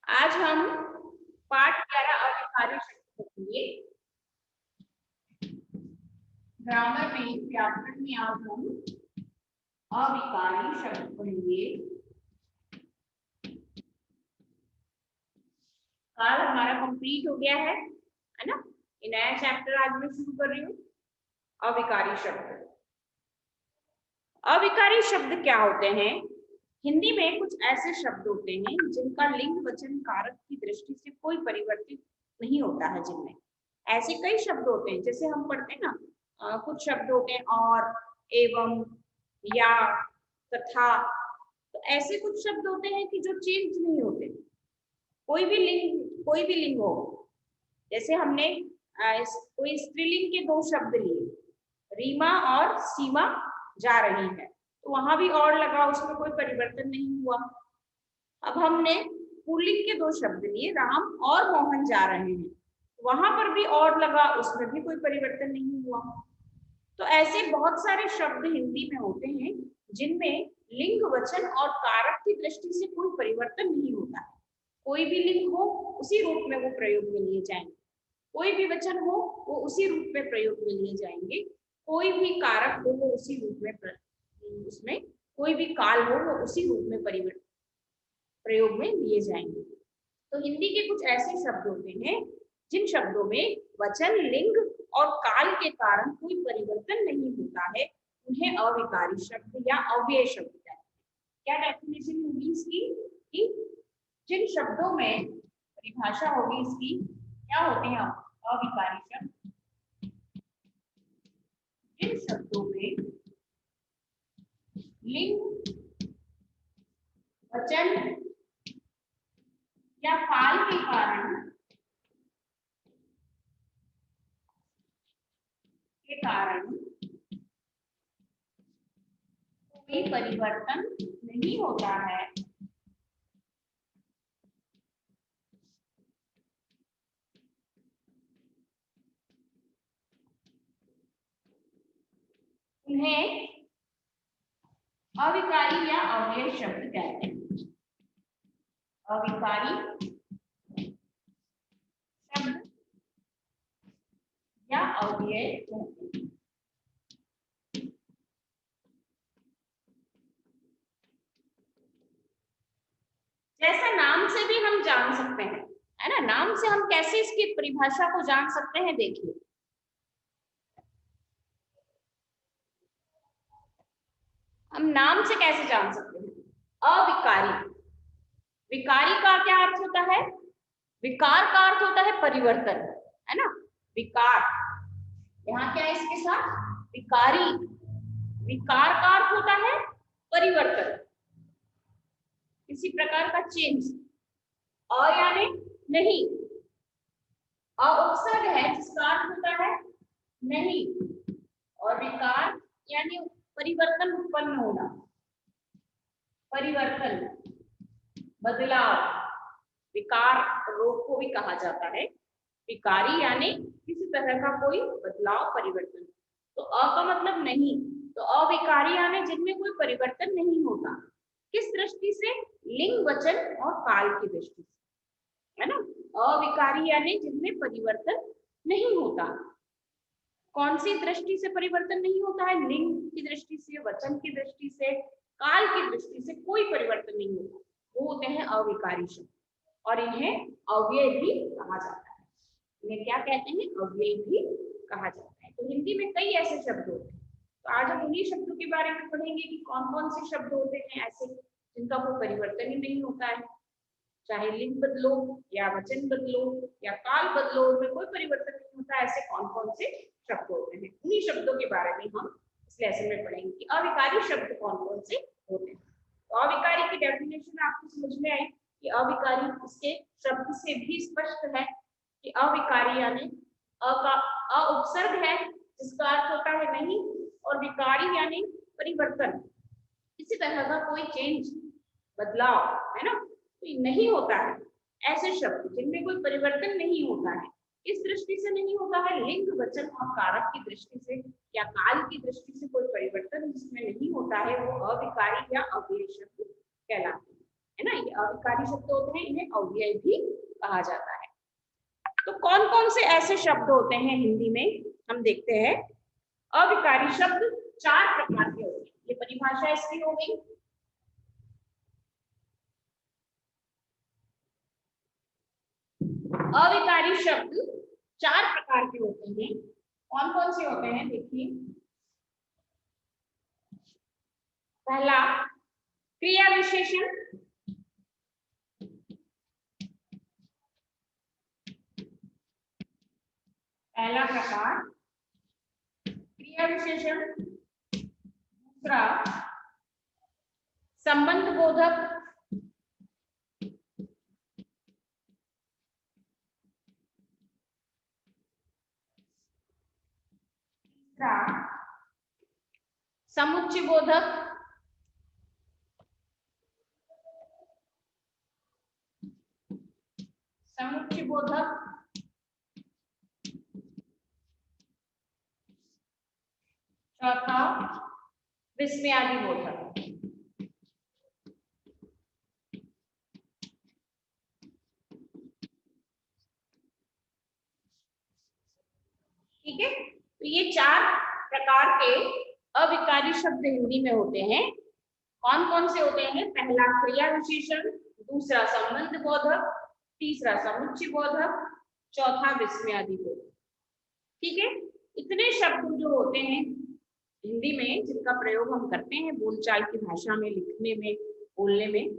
आज हम पाठ 11 अविकारी शब्द पढ़ेंगे। ग्रामर में, व्याकरण में आज हम अविकारी शब्द पढ़ेंगे। काल हमारा कंप्लीट हो गया है ना। ये नया चैप्टर आज मैं शुरू कर रही हूँ। अविकारी शब्द। अविकारी शब्द क्या होते हैं? हिंदी में कुछ ऐसे शब्द होते हैं जिनका लिंग वचन कारक की दृष्टि से कोई परिवर्तन नहीं होता है। जिनमें ऐसे कई शब्द होते हैं, जैसे हम पढ़ते हैं ना, कुछ शब्द होते हैं और, एवं, या, तथा। तो ऐसे कुछ शब्द होते हैं कि जो चेंज नहीं होते। कोई भी लिंग हो। जैसे हमने कोई स्त्रीलिंग के दो शब्द लिए, रीमा और सीमा जा रही है, तो वहां भी और लगा, उसमें कोई परिवर्तन नहीं हुआ। अब हमने पुल्लिंग के दो शब्द लिए, राम और मोहन जा रहे हैं, वहां पर भी और लगा, उसमें भी कोई परिवर्तन नहीं हुआ। तो ऐसे बहुत सारे शब्द हिंदी में होते हैं जिनमें लिंग वचन और कारक की दृष्टि से कोई परिवर्तन नहीं होता है। कोई भी लिंग हो उसी रूप में वो प्रयोग में लिए जाएंगे, कोई भी वचन हो वो उसी रूप में प्रयोग में लिए जाएंगे, कोई भी कारक हो वो उसी रूप में उसमें कोई भी काल हो वो उसी रूप में प्रयोग में लिए जाएंगे। तो हिंदी के कुछ ऐसे शब्द होते हैं जिन शब्दों में वचन, लिंग और काल के कारण कोई परिवर्तन नहीं होता है, उन्हें अविकारी शब्द या अव्यय शब्द कहते हैं। क्या डेफिनेशन होगी इसकी? कि जिन शब्दों में परिभाषा होगी इसकी, क्या होते हैं अविकारी शब्द? जिन शब्दों में लिंग, वचन या काल के कारण कोई परिवर्तन नहीं होता है, उन्हें अविकारी या अव्यय शब्द कहते हैं। अविकारी शब्द या अव्यय कहते हैं। जैसा नाम से भी हम जान सकते हैं, है ना। नाम से हम कैसे इसकी परिभाषा को जान सकते हैं? देखिए, हम नाम से कैसे जान सकते हैं? अविकारी। विकारी का क्या अर्थ होता है? विकार का अर्थ होता है परिवर्तन, है ना। विकार, यहाँ क्या है इसके साथ? विकारी। विकार का अर्थ होता है परिवर्तन, किसी प्रकार का चेंज। अ यानी नहीं, अ उपसर्ग है जिसका अर्थ होता है नहीं, और विकार यानी परिवर्तन उत्पन्न होना, परिवर्तन, बदलाव। विकार रोग को भी कहा जाता है। विकारी यानी किसी तरह का कोई बदलाव, परिवर्तन। तो अ का मतलब नहीं, तो अविकारी यानी जिनमें कोई परिवर्तन नहीं होता। किस दृष्टि से? लिंग, वचन और काल की दृष्टि से, है ना। अविकारी यानी जिनमें परिवर्तन नहीं होता। कौन सी दृष्टि से परिवर्तन नहीं होता है? लिंग की दृष्टि से, वचन की दृष्टि से, काल की दृष्टि से कोई परिवर्तन नहीं होता, वो होते हैं अविकारी शब्द। और इन्हें अव्यय भी कहा जाता है। इन्हें क्या कहते हैं? अव्यय भी कहा जाता है। तो हिंदी में कई ऐसे शब्द होते हैं, तो आज हम उन्हीं शब्दों के बारे में पढ़ेंगे कि कौन कौन से शब्द होते हैं ऐसे जिनका कोई परिवर्तन ही नहीं होता है। चाहे लिंग बदलो या वचन बदलो या काल बदलो, उनमें कोई परिवर्तन नहीं होता। ऐसे कौन कौन से शब्द होते हैं, उन्हीं शब्दों के बारे में हम इस लेसन में पढ़ेंगे कि अविकारी शब्द कौन कौन से होते हैं। तो अविकारी की डेफिनेशन आपको समझ में आई कि अविकारी इसके शब्द से भी स्पष्ट है कि अविकारी यानी अ का अ उपसर्ग है जिसका अर्थ होता है नहीं, और विकारी यानी परिवर्तन, किसी तरह का कोई चेंज, बदलाव, है ना, तो नहीं होता है। ऐसे शब्द जिनमें कोई परिवर्तन नहीं होता है, किस दृष्टि से नहीं होता है? लिंग, वचन और कारक की दृष्टि से या काल की दृष्टि से कोई परिवर्तन जिसमें नहीं होता है, वो अविकारी या अव्यय शब्द कहलाते हैं। है ना, ये अविकारी शब्द होते हैं, इन्हें अव्यय भी कहा जाता है। तो कौन कौन से ऐसे शब्द होते हैं हिंदी में, हम देखते हैं। अविकारी शब्द 4 प्रकार के होते हैं, ये परिभाषा इसकी हो गई। अविकारी शब्द 4 प्रकार के होते हैं। कौन कौन से होते हैं देखिए। पहला क्रिया विशेषण, पहला प्रकार क्रिया विशेषण। दूसरा संबंध बोधक, तीसरा समुच्चय बोधक, समुच्चय बोधक, चौथा विस्मयादि बोधक। ठीक है, तो ये 4 प्रकार के अविकारी शब्द हिंदी में होते हैं। कौन कौन से होते हैं। पहला क्रिया विशेषण, दूसरा संबंध बोधक, तीसरा समुच्चय बोधक, चौथा विस्मयादि बोधक। ठीक है, इतने शब्द जो होते हैं हिंदी में जिनका प्रयोग हम करते हैं बोलचाल की भाषा में, लिखने में, बोलने में,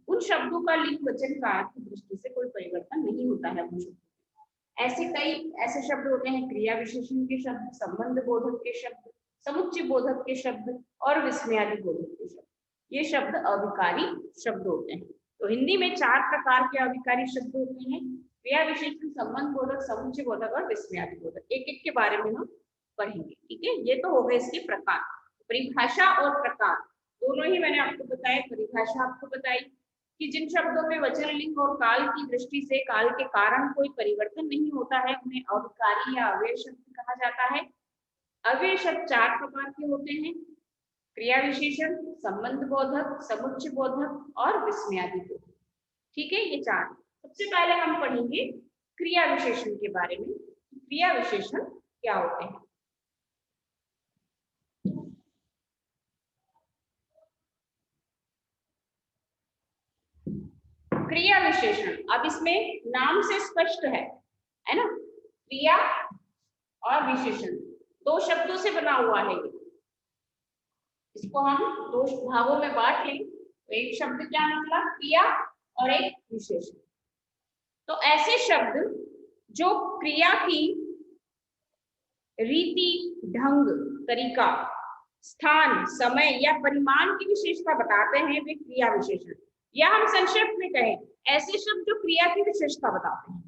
उन शब्दों का लिंग वचन काल की दृष्टि से कोई परिवर्तन नहीं होता है। ऐसे कई ऐसे शब्द होते हैं, क्रिया विशेषण के शब्द, संबंध बोधक के शब्द, समुच्चय बोधक के शब्द और विस्मयादि बोधक के शब्द। ये शब्द अविकारी शब्द होते हैं। तो हिंदी में 4 प्रकार के अविकारी शब्द होते हैं, क्रिया विशेषण, संबंध बोधक, समुच्चय बोधक और विस्मयादि बोधक। एक एक के बारे में हम पढ़ेंगे। ठीक है, ये तो हो गए इसके प्रकार। परिभाषा और प्रकार दोनों ही मैंने आपको बताया। परिभाषा आपको बताई कि जिन शब्दों में वचन, लिंग और काल की दृष्टि से काल के कारण कोई परिवर्तन नहीं होता है उन्हें अविकारी या अव्यय शब्द कहा जाता है। अव्यय शब्द 4 प्रकार के होते हैं, क्रिया विशेषण, संबंध बोधक, समुच्चय बोधक और विस्मयादि बोधक। ठीक है, ये 4। सबसे पहले हम पढ़ेंगे क्रिया विशेषण के बारे में। क्रिया विशेषण क्या होते हैं। क्रिया विशेषण, अब इसमें नाम से स्पष्ट है ना, क्रिया और विशेषण 2 शब्दों से बना हुआ है। इसको हम 2 भागों में बांट लें तो एक शब्द क्या निकला, क्रिया, और एक विशेषण। तो ऐसे शब्द जो क्रिया की रीति, ढंग, तरीका, स्थान, समय या परिमाण की विशेषता बताते हैं वे क्रिया विशेषण। या हम संक्षेप में कहें, ऐसे शब्द जो क्रिया की विशेषता बताते हैं,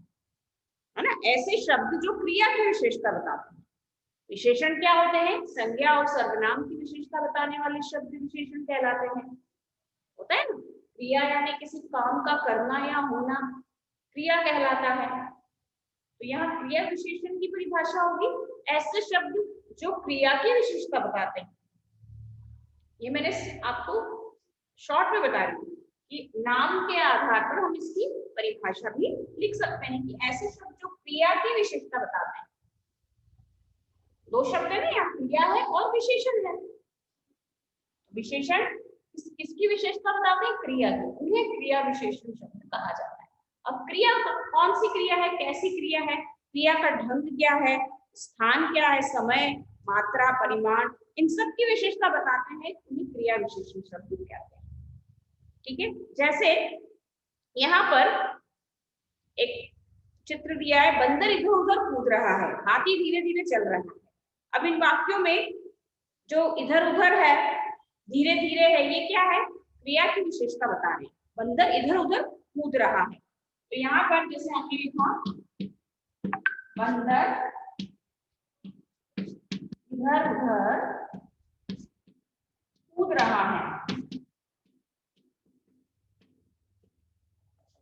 है ना, ऐसे शब्द जो क्रिया की विशेषता बताते हैं। विशेषण क्या होते हैं, संज्ञा और सर्वनाम की विशेषता बताने वाले शब्द विशेषण कहलाते हैं। होता है ना, क्रिया यानी किसी काम का करना या होना क्रिया कहलाता है। तो यहाँ क्रिया विशेषण की परिभाषा होगी ऐसे शब्द जो क्रिया की विशेषता बताते हैं। ये मैंने आपको शॉर्ट में बता रही हूँ कि नाम के आधार पर हम इसकी परिभाषा भी लिख सकते हैं कि ऐसे शब्द जो क्रिया की विशेषता बताते हैं। 2 शब्द है ना, यहाँ क्रिया है और विशेषण है। विशेषण किसकी विशेषता बताते हैं, क्रिया की, उन्हें क्रिया विशेषण शब्द कहा जाता है। अब क्रिया कौन सी क्रिया है, कैसी क्रिया है, क्रिया का ढंग क्या है, स्थान क्या है, समय, मात्रा, परिमाण, इन सब की विशेषता बताते हैं, उन्हें क्रिया विशेषण शब्द कहते हैं। ठीक है, जैसे यहाँ पर एक चित्र दिया है, बंदर इधर उधर कूद रहा है, हाथी धीरे धीरे चल रहा है। अब इन वाक्यों में जो इधर उधर है, धीरे धीरे है, ये क्या है, क्रिया की विशेषता बता रहे हैं। बंदर इधर उधर कूद रहा है, तो यहाँ पर जैसे आपने लिखा बंदर इधर उधर कूद रहा है,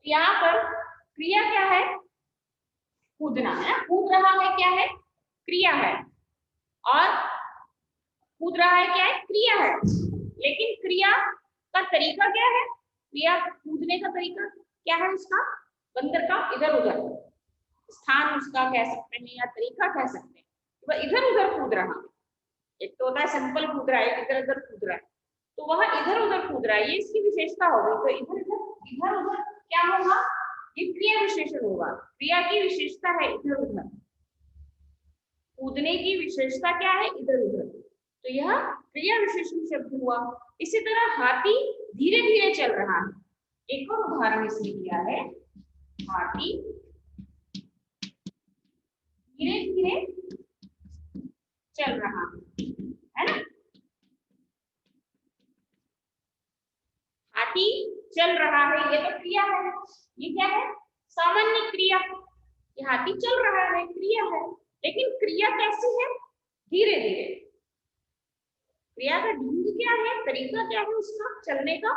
यहाँ पर क्रिया क्या है, कूदना है। कूद रहा है क्या है, क्रिया है, और कूद रहा है क्या है, क्रिया है। लेकिन क्रिया का तरीका क्या है, क्रिया कूदने का तरीका क्या है उसका, बंदर का इधर उधर स्थान उसका कह सकते हैं या तरीका कह सकते हैं, वह इधर उधर कूद रहा है। एक तो होता है सिंपल कूद रहा है, इधर उधर कूद रहा है, तो वह इधर उधर कूद रहा है, ये इसकी विशेषता हो गई। तो इधर उधर क्या होगा, ये क्रिया विशेषण होगा। क्रिया की विशेषता है इधर उधर, कूदने की विशेषता क्या है, इधर उधर, तो यह क्रिया विशेषण शब्द हुआ। इसी तरह हाथी धीरे धीरे चल रहा है, एक और उदाहरण इसने दिया है, हाथी धीरे धीरे चल रहा है ना। हाथी चल रहा है, ये तो क्रिया है, ये क्या है, सामान्य क्रिया। ये हाथी चल रहा है, क्रिया है, लेकिन क्रिया कैसी है, धीरे धीरे। क्रिया का ढंग क्या है, तरीका क्या है उसका चलने का,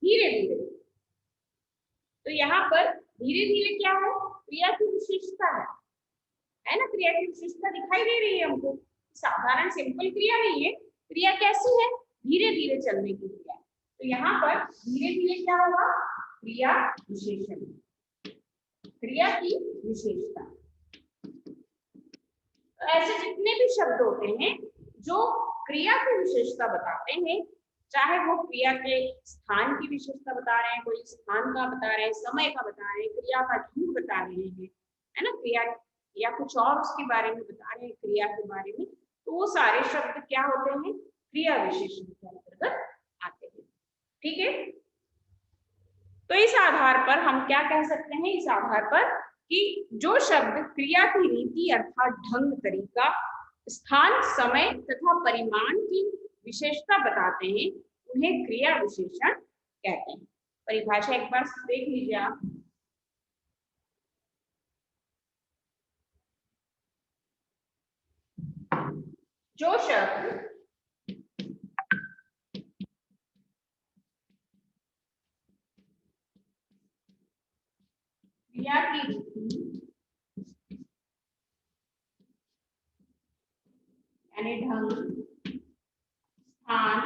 धीरे धीरे। तो यहाँ पर धीरे धीरे क्या है, क्रिया की विशेषता है ना। क्रिया की विशेषता दिखाई दे रही है हमको, साधारण सिंपल क्रिया नहीं है, क्रिया कैसी है, धीरे धीरे चलने की क्रिया। तो यहाँ पर धीरे धीरे क्या होगा, क्रिया विशेषण, क्रिया की विशेषता। तो ऐसे जितने भी शब्द होते हैं जो क्रिया की विशेषता बताते हैं, चाहे वो क्रिया के स्थान की विशेषता बता रहे हैं, कोई स्थान का बता रहे हैं, समय का बता रहे हैं, क्रिया का ढंग बता रहे हैं, है ना, क्रिया या कुछ और उसके बारे में बता रहे हैं, क्रिया के बारे में, तो वो सारे शब्द क्या होते हैं, क्रिया विशेषण के अंतर्गत आते हैं। ठीक है, तो इस आधार पर हम क्या कह सकते हैं, इस आधार पर कि जो शब्द क्रिया की रीति अर्थात ढंग, तरीका, स्थान, समय तथा परिमाण की विशेषता बताते हैं, उन्हें क्रिया विशेषण कहते हैं। परिभाषा एक बार देख लीजिए आप। जो शब्द क्रिया की रीति यानी ढंग, स्थान,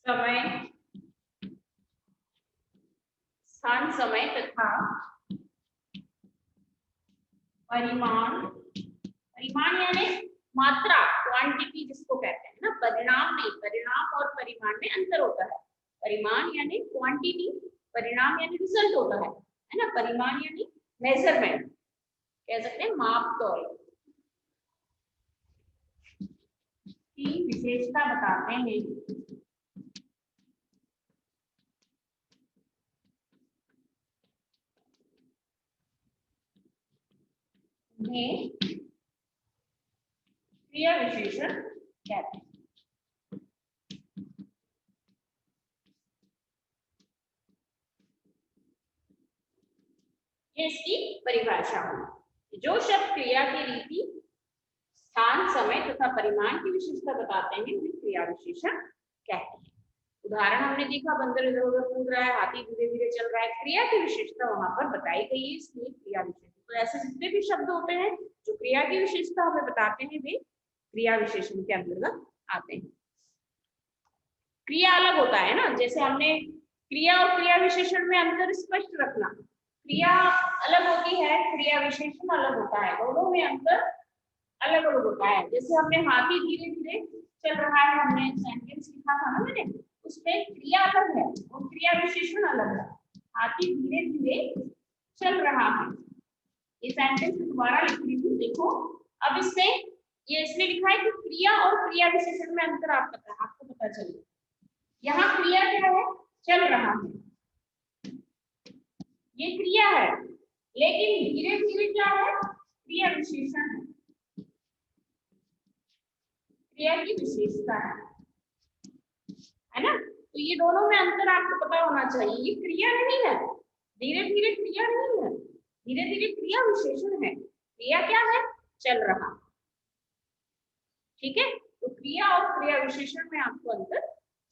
समय, स्थान, समय तथा परिमाण, परिमाण यानी मात्रा, क्वांटिटी जिसको कहते हैं ना, परिणाम नहीं, परिणाम और परिमाण में अंतर होता है। परिमाण यानी क्वांटिटी, परिणाम यानी रिजल्ट होता है ना। परिमाण यानी मेजरमेंट, कह सकते हैं माप तौल की विशेषता बताते हैं। उन्हें क्रिया विशेषण कहते हैं। ये इसकी परिभाषा हुई। जो शब्द क्रिया की रीति, स्थान, समय तथा परिमाण की विशेषता बताते हैं, उन्हें क्रिया विशेषण कहते हैं। उदाहरण हमने देखा, बंदर इधर उधर कूद रहा है, हाथी धीरे धीरे चल रहा है, क्रिया की विशेषता वहां पर बताई गई है, इसलिए क्रिया विशेषण। तो ऐसे जितने भी शब्द होते हैं जो क्रिया की विशेषता हमें बताते हैं, वे क्रिया विशेषण के अंतर्गत आते हैं। क्रिया अलग होता है ना, जैसे हमने क्रिया और क्रिया विशेषण में अंतर स्पष्ट रखना। क्रिया अलग होती है, क्रिया विशेषण अलग होता है, दोनों में अंतर अलग अलग होता है। जैसे हमने हाथी धीरे धीरे चल रहा है, हमने सेंटेंस लिखा था ना मैंने, उसमें क्रिया अलग है और क्रिया विशेषण अलग है। हाथी धीरे धीरे चल रहा है, ये सेंटेंस दोबारा लिख रही हूँ, देखो। अब इसमें ये इसमें लिखा है कि क्रिया और क्रिया विशेषण में अंतर आपको पता चले। यहाँ क्रिया क्या है, चल रहा है, ये क्रिया है, लेकिन धीरे धीरे क्या है, क्रिया विशेषण है, क्रिया की विशेषता है ना। तो ये दोनों में अंतर आपको पता होना चाहिए। ये क्रिया नहीं है, धीरे धीरे क्रिया नहीं है, धीरे धीरे क्रिया विशेषण है। क्रिया क्या है, चल रहा। ठीक है, तो क्रिया और क्रिया विशेषण में आपको अंतर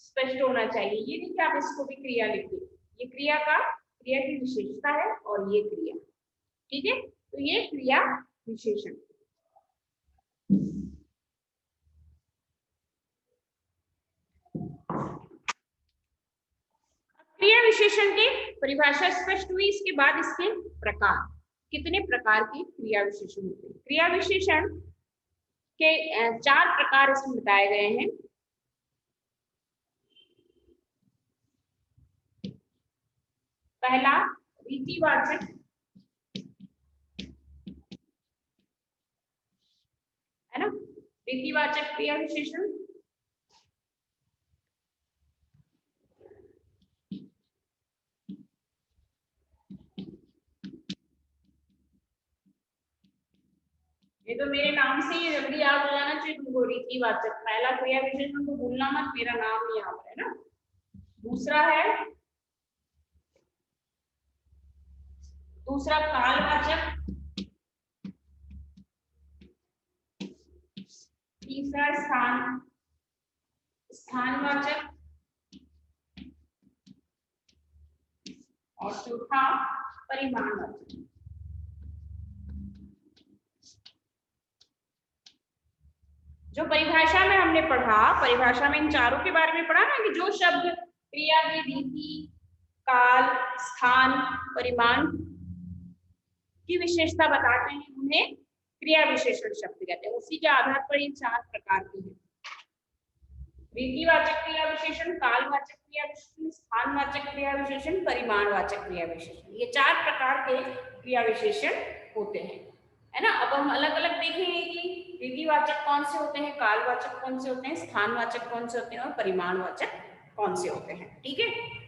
स्पष्ट होना चाहिए। ये नहीं कि आप इसको भी क्रिया लिख दो, ये क्रिया की विशेषता है और ये क्रिया। ठीक है, तो ये क्रिया विशेषण। विशेषण के परिभाषा स्पष्ट हुई, इसके बाद इसके प्रकार, कितने प्रकार के क्रिया विशेषण होते हैं। क्रिया विशेषण के 4 प्रकार इसमें बताए गए हैं। पहला रीतिवाचक, है ना, रीतिवाचक क्रिया विशेषण। ये तो मेरे नाम से ही जल्दी याद हो जाना चाहिए तुमको, रीतिवाचक पहला क्रिया विशेषण, तो भूलना मत, मेरा नाम भी यहाँ पर है ना। दूसरा कालवाचक, तीसरा स्थानवाचक, और चौथा परिमाणवाचक। जो परिभाषा में हमने पढ़ा, परिभाषा में इन चारों के बारे में पढ़ा ना, कि जो शब्द क्रिया की रीति, काल, स्थान, परिमाण की विशेषता बताते हैं उन्हें क्रिया विशेषण शब्द कहते हैं। उसी के आधार पर ये 4 प्रकार के हैं। रीतिवाचक क्रिया विशेषण, कालवाचक क्रिया विशेषण, स्थानवाचक क्रिया विशेषण, परिमाणवाचक क्रिया विशेषण, ये 4 प्रकार के क्रिया विशेषण होते हैं, है ना। अब हम अलग अलग देखेंगे कि रीतिवाचक कौन से होते हैं, कालवाचक कौन से होते हैं, स्थानवाचक कौन से होते हैं और परिमाणवाचक कौन से होते हैं। ठीक है।